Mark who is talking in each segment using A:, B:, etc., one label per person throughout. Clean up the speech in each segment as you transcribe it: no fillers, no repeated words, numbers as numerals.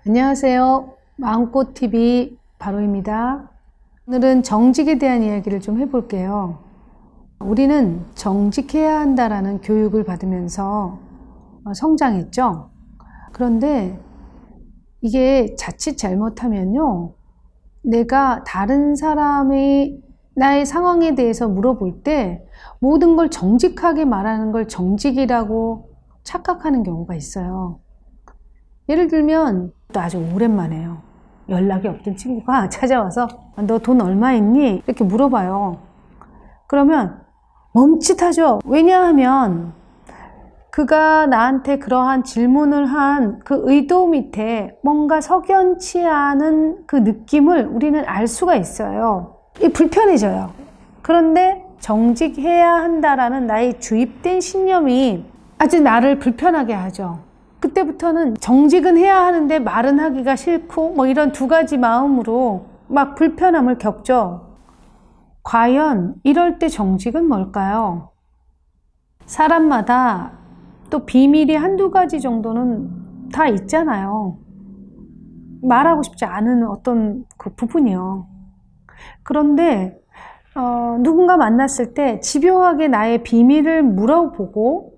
A: 안녕하세요. 마음꽃TV 바로입니다. 오늘은 정직에 대한 이야기를 좀 해볼게요. 우리는 정직해야 한다라는 교육을 받으면서 성장했죠. 그런데 이게 자칫 잘못하면요, 내가 다른 사람의 나의 상황에 대해서 물어볼 때 모든 걸 정직하게 말하는 걸 정직이라고 착각하는 경우가 있어요. 예를 들면 또 아주 오랜만에요, 연락이 없던 친구가 찾아와서 너 돈 얼마 있니? 이렇게 물어봐요. 그러면 멈칫하죠. 왜냐하면 그가 나한테 그러한 질문을 한 그 의도 밑에 뭔가 석연치 않은 그 느낌을 우리는 알 수가 있어요. 이 불편해져요. 그런데 정직해야 한다라는 나의 주입된 신념이 아주 나를 불편하게 하죠. 그때부터는 정직은 해야 하는데 말은 하기가 싫고 뭐 이런 두 가지 마음으로 막 불편함을 겪죠. 과연 이럴 때 정직은 뭘까요? 사람마다 또 비밀이 한두 가지 정도는 다 있잖아요. 말하고 싶지 않은 어떤 그 부분이요. 그런데 누군가 만났을 때 집요하게 나의 비밀을 물어보고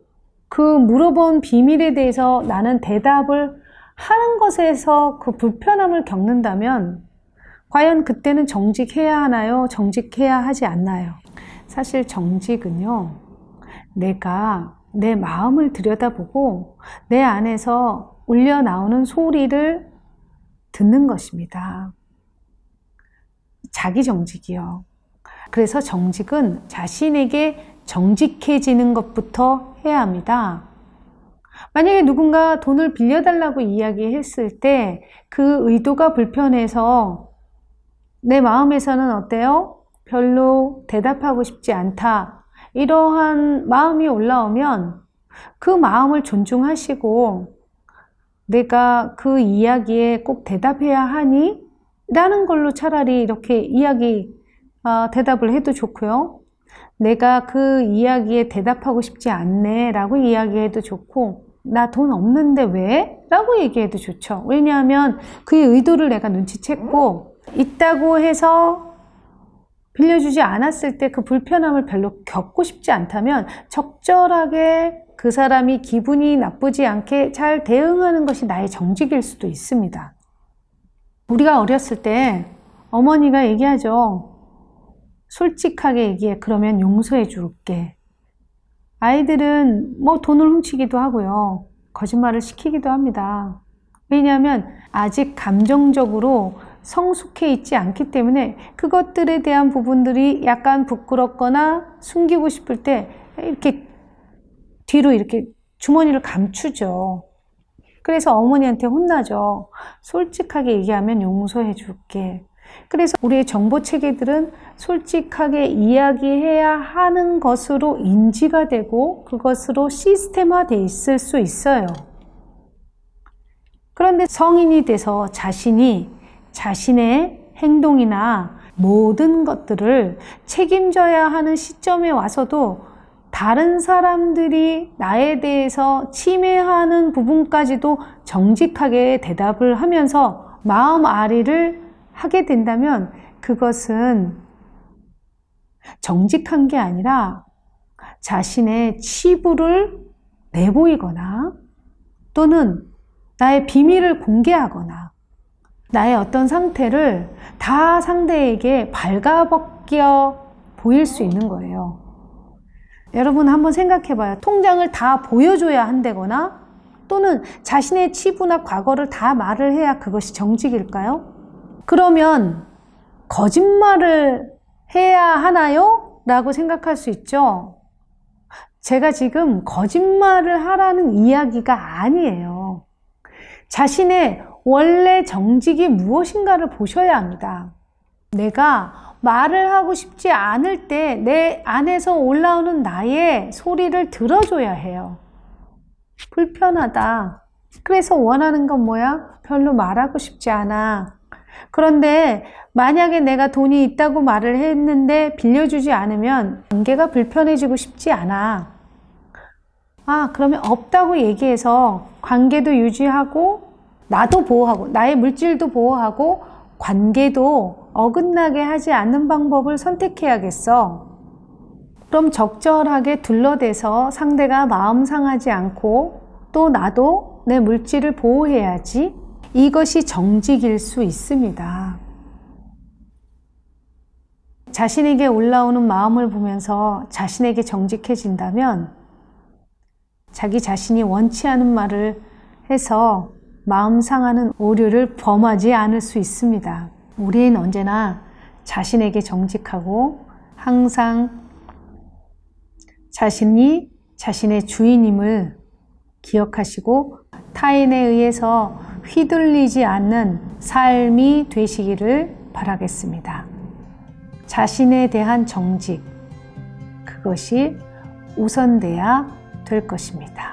A: 그 물어본 비밀에 대해서 나는 대답을 하는 것에서 그 불편함을 겪는다면 과연 그때는 정직해야 하나요? 정직해야 하지 않나요? 사실 정직은요, 내가 내 마음을 들여다보고 내 안에서 울려나오는 소리를 듣는 것입니다. 자기 정직이요. 그래서 정직은 자신에게 정직해지는 것부터 해야 합니다. 만약에 누군가 돈을 빌려달라고 이야기했을 때 그 의도가 불편해서 내 마음에서는 어때요? 별로 대답하고 싶지 않다, 이러한 마음이 올라오면 그 마음을 존중하시고 내가 그 이야기에 꼭 대답해야 하니? 라는 걸로 차라리 이렇게 대답을 해도 좋고요. 내가 그 이야기에 대답하고 싶지 않네 라고 이야기해도 좋고, 나 돈 없는데 왜? 라고 얘기해도 좋죠. 왜냐하면 그의 의도를 내가 눈치챘고, 있다고 해서 빌려주지 않았을 때 그 불편함을 별로 겪고 싶지 않다면 적절하게 그 사람이 기분이 나쁘지 않게 잘 대응하는 것이 나의 정직일 수도 있습니다. 우리가 어렸을 때 어머니가 얘기하죠. 솔직하게 얘기해. 그러면 용서해 줄게. 아이들은 뭐 돈을 훔치기도 하고요, 거짓말을 시키기도 합니다. 왜냐하면 아직 감정적으로 성숙해 있지 않기 때문에 그것들에 대한 부분들이 약간 부끄럽거나 숨기고 싶을 때 이렇게 뒤로 이렇게 주머니를 감추죠. 그래서 어머니한테 혼나죠. 솔직하게 얘기하면 용서해 줄게. 그래서 우리의 정보 체계들은 솔직하게 이야기해야 하는 것으로 인지가 되고 그것으로 시스템화되어 있을 수 있어요. 그런데 성인이 돼서 자신의 행동이나 모든 것들을 책임져야 하는 시점에 와서도 다른 사람들이 나에 대해서 침해하는 부분까지도 정직하게 대답을 하면서 마음 앓이를 하게 된다면 그것은 정직한 게 아니라 자신의 치부를 내보이거나 또는 나의 비밀을 공개하거나 나의 어떤 상태를 다 상대에게 발가벗겨 보일 수 있는 거예요. 여러분 한번 생각해봐요. 통장을 다 보여줘야 한다거나 또는 자신의 치부나 과거를 다 말을 해야 그것이 정직일까요? 그러면 거짓말을 해야 하나요? 라고 생각할 수 있죠. 제가 지금 거짓말을 하라는 이야기가 아니에요. 자신의 원래 정직이 무엇인가를 보셔야 합니다. 내가 말을 하고 싶지 않을 때 내 안에서 올라오는 나의 소리를 들어줘야 해요. 불편하다. 그래서 원하는 건 뭐야? 별로 말하고 싶지 않아. 그런데 만약에 내가 돈이 있다고 말을 했는데 빌려주지 않으면 관계가 불편해지고 싶지 않아. 그러면 없다고 얘기해서 관계도 유지하고 나도 보호하고 나의 물질도 보호하고 관계도 어긋나게 하지 않는 방법을 선택해야겠어. 그럼 적절하게 둘러대서 상대가 마음 상하지 않고 또 나도 내 물질을 보호해야지. 이것이 정직일 수 있습니다. 자신에게 올라오는 마음을 보면서 자신에게 정직해진다면 자기 자신이 원치 않은 말을 해서 마음 상하는 오류를 범하지 않을 수 있습니다. 우리는 언제나 자신에게 정직하고 항상 자신이 자신의 주인임을 기억하시고 타인에 의해서 휘둘리지 않는 삶이 되시기를 바라겠습니다. 자신에 대한 정직, 그것이 우선돼야 될 것입니다.